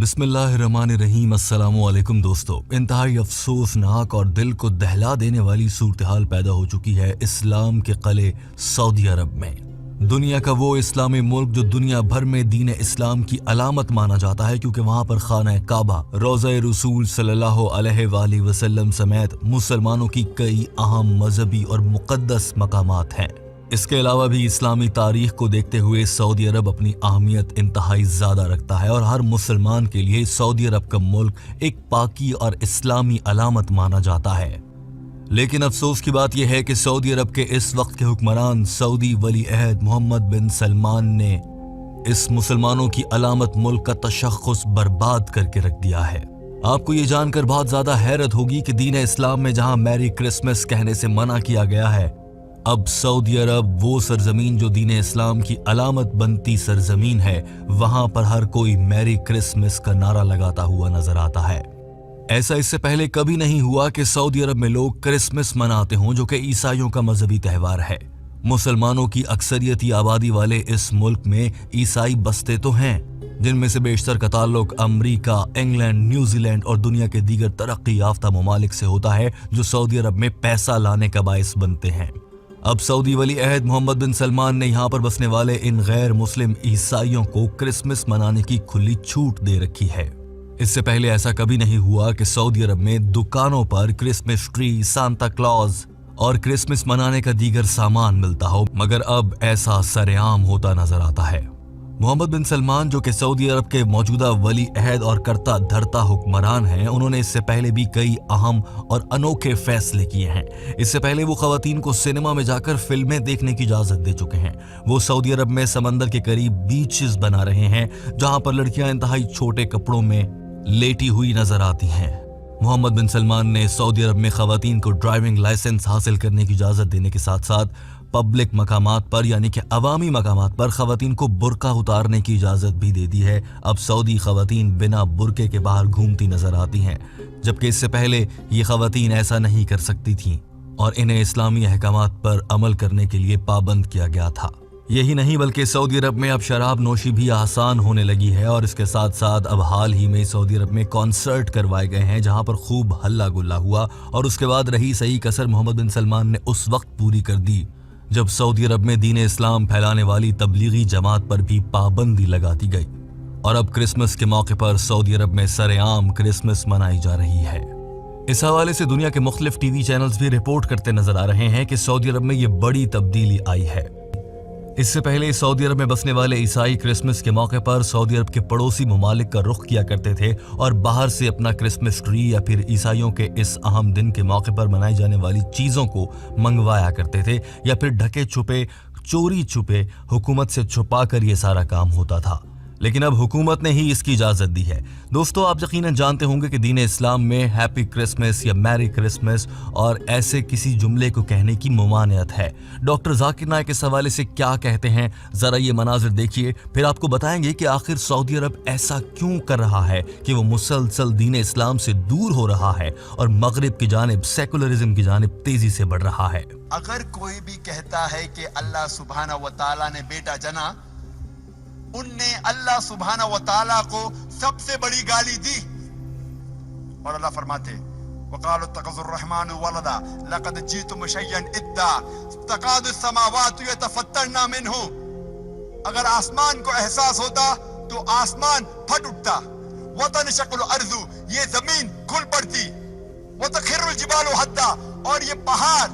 बिस्मिल्लाहिर्रहमानिर्रहीम। अस्सलामु अलैकुम दोस्तों, इंतहाई अफसोसनाक और दिल को दहला देने वाली सूरत हाल पैदा हो चुकी है इस्लाम के क़िले सऊदी अरब में। दुनिया का वो इस्लामी मुल्क जो दुनिया भर में दीन इस्लाम की अलामत माना जाता है, क्योंकि वहाँ पर खाना काबा, रोज़ा रसूल सल्लल्लाहु अलैहि वसल्लम समेत मुसलमानों की कई अहम मजहबी और मुक़द्दस मकामात हैं। इसके अलावा भी इस्लामी तारीख को देखते हुए सऊदी अरब अपनी अहमियत इंतहाई ज़्यादा रखता है और हर मुसलमान के लिए सऊदी अरब का मुल्क एक पाकी और इस्लामी अलामत माना जाता है। लेकिन अफसोस की बात यह है कि सऊदी अरब के इस वक्त के हुक्मरान सऊदी वली अहद मोहम्मद बिन सलमान ने इस मुसलमानों की अलामत मुल्क का तशख़्ख़ुस बर्बाद करके रख दिया है। आपको ये जानकर बहुत ज़्यादा हैरत होगी कि दीन इस्लाम में जहाँ मैरी क्रिसमस कहने से मना किया गया है, अब सऊदी अरब वो सरजमीन जो दीन इस्लाम की अलामत बनती सरजमीन है, वहां पर हर कोई मैरी क्रिसमस का नारा लगाता हुआ नजर आता है। ऐसा इससे पहले कभी नहीं हुआ कि सऊदी अरब में लोग क्रिसमस मनाते हों, जो कि ईसाइयों का मजहबी त्यौहार है। मुसलमानों की अक्सरियती आबादी वाले इस मुल्क में ईसाई बसते तो हैं, जिनमें से बेशतर का ताल्लुक अमरीका, इंग्लैंड, न्यूजीलैंड और दुनिया के दीगर तरक्की याफ्ता ममालिक से होता है, जो सऊदी अरब में पैसा लाने का बायस बनते हैं। अब सऊदी वली अहद मोहम्मद बिन सलमान ने यहाँ पर बसने वाले इन गैर मुस्लिम ईसाइयों को क्रिसमस मनाने की खुली छूट दे रखी है। इससे पहले ऐसा कभी नहीं हुआ कि सऊदी अरब में दुकानों पर क्रिसमस ट्री, सांता क्लॉज और क्रिसमस मनाने का दीगर सामान मिलता हो, मगर अब ऐसा सरेआम होता नजर आता है। मोहम्मद बिन सलमान, जो कि सऊदी अरब के मौजूदा वली अहद और करता धरता हुक्मरान हैं, उन्होंने इससे पहले भी कई अहम और अनोखे फैसले किए हैं। इससे पहले वो खवातीन को सिनेमा में जाकर फिल्में देखने की इजाज़त दे चुके हैं। वो सऊदी अरब में समंदर के करीब बीचेस बना रहे हैं, जहां पर लड़कियां इंतहाई छोटे कपड़ों में लेटी हुई नजर आती हैं। मोहम्मद बिन सलमान ने सऊदी अरब में खवातीन को ड्राइविंग लाइसेंस हासिल करने की इजाज़त देने के साथ साथ पब्लिक मकामात पर, यानी कि अवामी मकामात पर खवातीन को बुर्का उतारने की इजाज़त भी दे दी है। अब सऊदी खवातीन बिना बुर्के के बाहर घूमती नजर आती हैं, जबकि इससे पहले ये खवातीन ऐसा नहीं कर सकती थीं और इन्हें इस्लामी अहकामात पर अमल करने के लिए पाबंद किया गया था। यही नहीं बल्कि सऊदी अरब में अब शराब नोशी भी आसान होने लगी है और इसके साथ साथ अब हाल ही में सऊदी अरब में कॉन्सर्ट करवाए गए हैं, जहां पर खूब हल्ला गुल्ला हुआ और उसके बाद रही सही कसर मोहम्मद बिन सलमान ने उस वक्त पूरी कर दी जब सऊदी अरब में दीन इस्लाम फैलाने वाली तबलीगी जमात पर भी पाबंदी लगा दी गई और अब क्रिसमस के मौके पर सऊदी अरब में सरेआम क्रिसमस मनाई जा रही है। इस हवाले से दुनिया के मुख्तलिफ टीवी चैनल्स भी रिपोर्ट करते नजर आ रहे हैं कि सऊदी अरब में ये बड़ी तब्दीली आई है। इससे पहले सऊदी अरब में बसने वाले ईसाई क्रिसमस के मौके पर सऊदी अरब के पड़ोसी ममालिक का रुख किया करते थे और बाहर से अपना क्रिसमस ट्री या फिर ईसाइयों के इस अहम दिन के मौके पर मनाई जाने वाली चीज़ों को मंगवाया करते थे, या फिर ढके छुपे, चोरी छुपे हुकूमत से छुपा कर ये सारा काम होता था। लेकिन अब हुकूमत ने ही इसकी इजाज़त दी है। दोस्तों, आप यकीनन जानते होंगे कि दीन इस्लाम में हैप्पी क्रिसमस या मैरी क्रिसमस और ऐसे किसी जुमले को कहने की ममानियत है। डॉक्टर जाकिर नाइक इस हवाले से क्या कहते हैं, ज़रा ये मनाजिर देखिए, फिर आपको बताएंगे कि आखिर सऊदी अरब ऐसा क्यों कर रहा है कि वो मुसलसल दीन इस्लाम से दूर हो रहा है और मगरिब की जानिब, सेकुलरिज्म की जानिब तेजी से बढ़ रहा है। अगर कोई भी कहता है कि अल्लाह सुब्हाना व तआला ने बेटा जना, उनने अल्लाह सुब्हाना व तआला को सबसे बड़ी गाली दी। और अल्लाह फरमाते वक़ालू तक़ज़ुर रहमानु वलदा लक़द जीतुम शय्यन इद्दा तक़ादु समावातु यतफ़त्तरना मिन्हु। अगर आसमान को एहसास होता तो आसमान फट उठता, वतनशक़्क़ुल अर्ज़ु, ये जमीन खुल पड़ती, वतख़िर्रुल जिबालु हद्दा, और ये पहाड़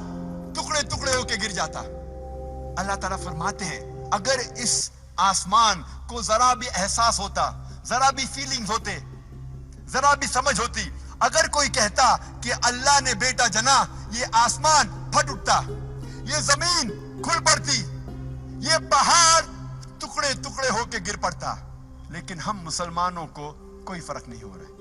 टुकड़े टुकड़े होके गिर जाता। अल्लाह ताला फरमाते हैं अगर इस आसमान को जरा भी एहसास होता, जरा भी फीलिंग्स होते, जरा भी समझ होती, अगर कोई कहता कि अल्लाह ने बेटा जना, ये आसमान फट उठता, ये जमीन खुल पड़ती, ये पहाड़ टुकड़े टुकड़े होके गिर पड़ता। लेकिन हम मुसलमानों को कोई फर्क नहीं हो रहा है।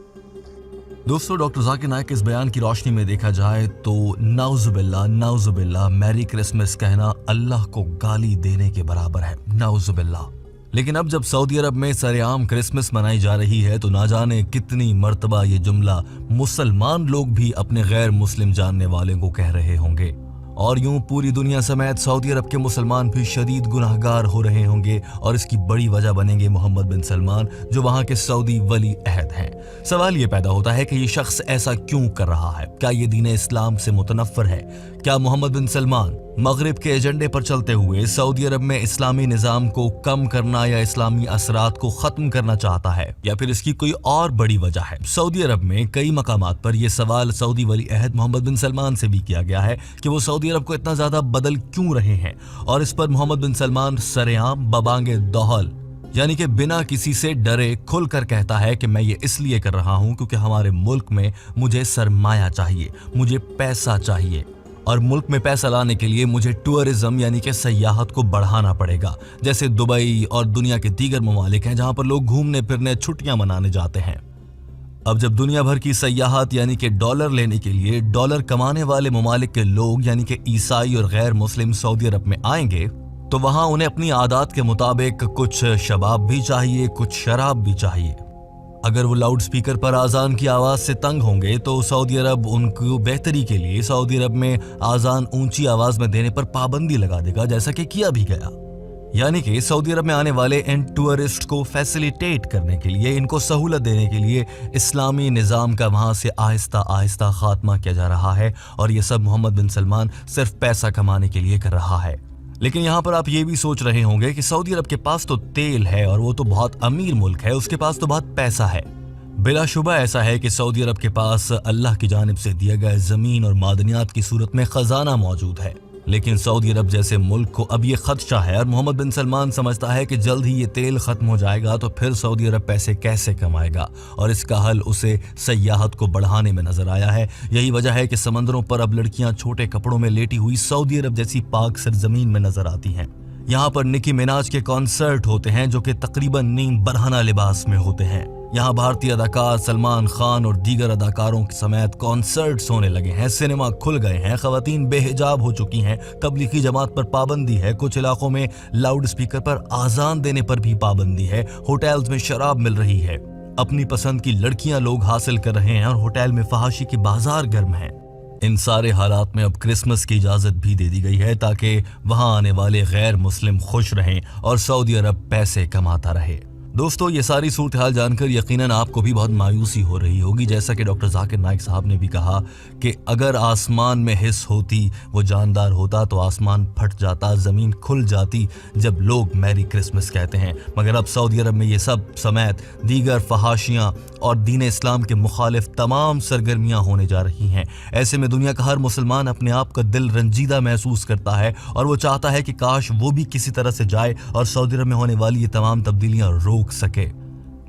दोस्तों, डॉक्टर जाकिर नाइक इस बयान की रोशनी में देखा जाए तो नाउजुबिल्लाह मैरी क्रिसमस कहना अल्लाह को गाली देने के बराबर है, नाउजुबिल्लाह। लेकिन अब जब सऊदी अरब में सरेआम क्रिसमस मनाई जा रही है तो ना जाने कितनी मर्तबा ये जुमला मुसलमान लोग भी अपने गैर मुस्लिम जानने वाले को कह रहे होंगे। और यूं पूरी दुनिया समेत सऊदी अरब के मुसलमान भी शदीद गुनाहगार हो रहे होंगे और इसकी बड़ी वजह बनेंगे मोहम्मद बिन सलमान, जो वहां के सऊदी वली अहद हैं। सवाल ये पैदा होता है कि ये शख्स ऐसा क्यों कर रहा है? क्या ये दीन इस्लाम से मुतनफ़्फ़िर है? क्या मोहम्मद बिन सलमान मगरिब के एजेंडे पर चलते हुए सऊदी अरब में इस्लामी निज़ाम को कम करना या इस्लामी असरात को ख़त्म करना चाहता है, या फिर इसकी कोई और बड़ी वजह है? सऊदी अरब में कई मकामात पर यह सवाल सऊदी वली अहद मोहम्मद बिन सलमान से भी किया गया है कि वो सऊदी अरब को इतना ज़्यादा बदल क्यों रहे हैं, और इस पर मोहम्मद बिन सलमान सरेआम बबांगे दोहल यानी कि बिना किसी से डरे खुलकर कहता है कि मैं ये इसलिए कर रहा हूँ क्योंकि हमारे मुल्क में मुझे सरमाया चाहिए, मुझे पैसा चाहिए, और मुल्क में पैसा लाने के लिए मुझे टूरिज्म यानी कि सयाहत को बढ़ाना पड़ेगा। जैसे दुबई और दुनिया के दीगर ममालिक हैं जहां पर लोग घूमने फिरने छुट्टियां मनाने जाते हैं। अब जब दुनिया भर की सयाहत यानी कि डॉलर लेने के लिए डॉलर कमाने वाले ममालिक के लोग यानी कि ईसाई और गैर मुस्लिम सऊदी अरब में आएंगे तो वहां उन्हें अपनी आदत के मुताबिक कुछ शबाब भी चाहिए, कुछ शराब भी चाहिए। अगर वो लाउड स्पीकर पर आज़ान की आवाज़ से तंग होंगे तो सऊदी अरब उनको बेहतरी के लिए सऊदी अरब में आज़ान ऊंची आवाज़ में देने पर पाबंदी लगा देगा, जैसा कि किया भी गया। यानी कि सऊदी अरब में आने वाले इन टूरिस्ट को फैसिलिटेट करने के लिए, इनको सहूलत देने के लिए इस्लामी निज़ाम का वहाँ से आहिस्ता आहिस्ता खात्मा किया जा रहा है, और ये सब मोहम्मद बिन सलमान सिर्फ पैसा कमाने के लिए कर रहा है। लेकिन यहाँ पर आप ये भी सोच रहे होंगे कि सऊदी अरब के पास तो तेल है और वो तो बहुत अमीर मुल्क है, उसके पास तो बहुत पैसा है। बिलाशुबा ऐसा है कि सऊदी अरब के पास अल्लाह की जानिब से दिए गए ज़मीन और मादनियात की सूरत में ख़जाना मौजूद है। लेकिन सऊदी अरब जैसे मुल्क को अब ये खदशा है, और मोहम्मद बिन सलमान समझता है कि जल्द ही ये तेल ख़त्म हो जाएगा तो फिर सऊदी अरब पैसे कैसे कमाएगा, और इसका हल उसे सयाहत को बढ़ाने में नज़र आया है। यही वजह है कि समंदरों पर अब लड़कियां छोटे कपड़ों में लेटी हुई सऊदी अरब जैसी पाक सरजमीन में नज़र आती हैं। यहाँ पर निकी मिनाज के कॉन्सर्ट होते हैं जो कि तकरीबन नीम बरहना लिबास में होते हैं। यहाँ भारतीय अदाकार सलमान खान और दीगर अदाकारों के समेत कॉन्सर्ट्स होने लगे हैं, सिनेमा खुल गए हैं, खवातीन बेहिजाब हो चुकी हैं, तबलीगी जमात पर पाबंदी है, कुछ इलाकों में लाउड स्पीकर पर आज़ान देने पर भी पाबंदी है, होटल्स में शराब मिल रही है, अपनी पसंद की लड़कियां लोग हासिल कर रहे हैं और होटल में फहाशी के बाजार गर्म हैं। इन सारे हालात में अब क्रिसमस की इजाज़त भी दे दी गई है ताकि वहाँ आने वाले गैर मुस्लिम खुश रहें और सऊदी अरब पैसे कमाता रहे। दोस्तों, ये सारी सूरत हाल जानकर यकीनन आपको भी बहुत मायूसी हो रही होगी। जैसा कि डॉक्टर जाकिर नाइक साहब ने भी कहा कि अगर आसमान में हिस्स होती, वो जानदार होता तो आसमान फट जाता, ज़मीन खुल जाती जब लोग मैरी क्रिसमस कहते हैं। मगर अब सऊदी अरब में ये सब समेत दीगर फहाशियाँ और दीन इस्लाम के मुखालिफ तमाम सरगर्मियाँ होने जा रही हैं। ऐसे में दुनिया का हर मुसलमान अपने आप का दिल रंजीदा महसूस करता है और वो चाहता है कि काश वो भी किसी तरह से जाए और सऊदी अरब में होने वाली ये तमाम तब्दीलियाँ रोक सके।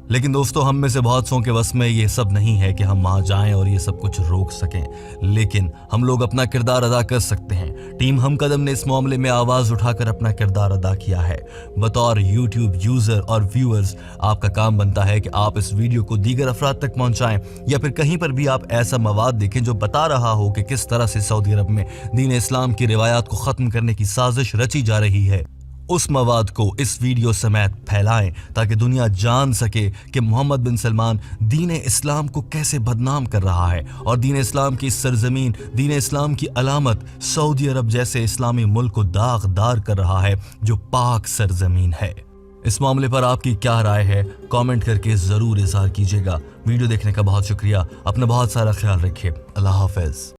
लेकिन दोस्तों, हम में से बहुत सौ के वश में ये सब नहीं है कि हम वहाँ जाएं और ये सब कुछ रोक सकें, लेकिन हम लोग अपना किरदार अदा कर सकते हैं। टीम हम कदम ने इस मामले में आवाज़ उठाकर अपना किरदार अदा किया है। बतौर यूट्यूब यूज़र और व्यूअर्स आपका काम बनता है कि आप इस वीडियो को दीगर अफराद तक पहुँचाएँ, या फिर कहीं पर भी आप ऐसा मवाद देखें जो बता रहा हो कि किस तरह से सऊदी अरब में दीन इस्लाम की रिवायात को ख़त्म करने की साजिश रची जा रही है। उस मवाद को इस वीडियो समेत फैलाएं ताकि दुनिया जान सके कि मोहम्मद बिन सलमान दीन इस्लाम को कैसे बदनाम कर रहा है और दीन इस्लाम की सरजमीन, दीन इस्लाम की अलामत सऊदी अरब जैसे इस्लामी मुल्क को दागदार कर रहा है जो पाक सरजमीन है। इस मामले पर आपकी क्या राय है, कमेंट करके ज़रूर इज़हार कीजिएगा। वीडियो देखने का बहुत शुक्रिया। अपना बहुत सारा ख्याल रखिए। अल्लाह हाफ़िज़।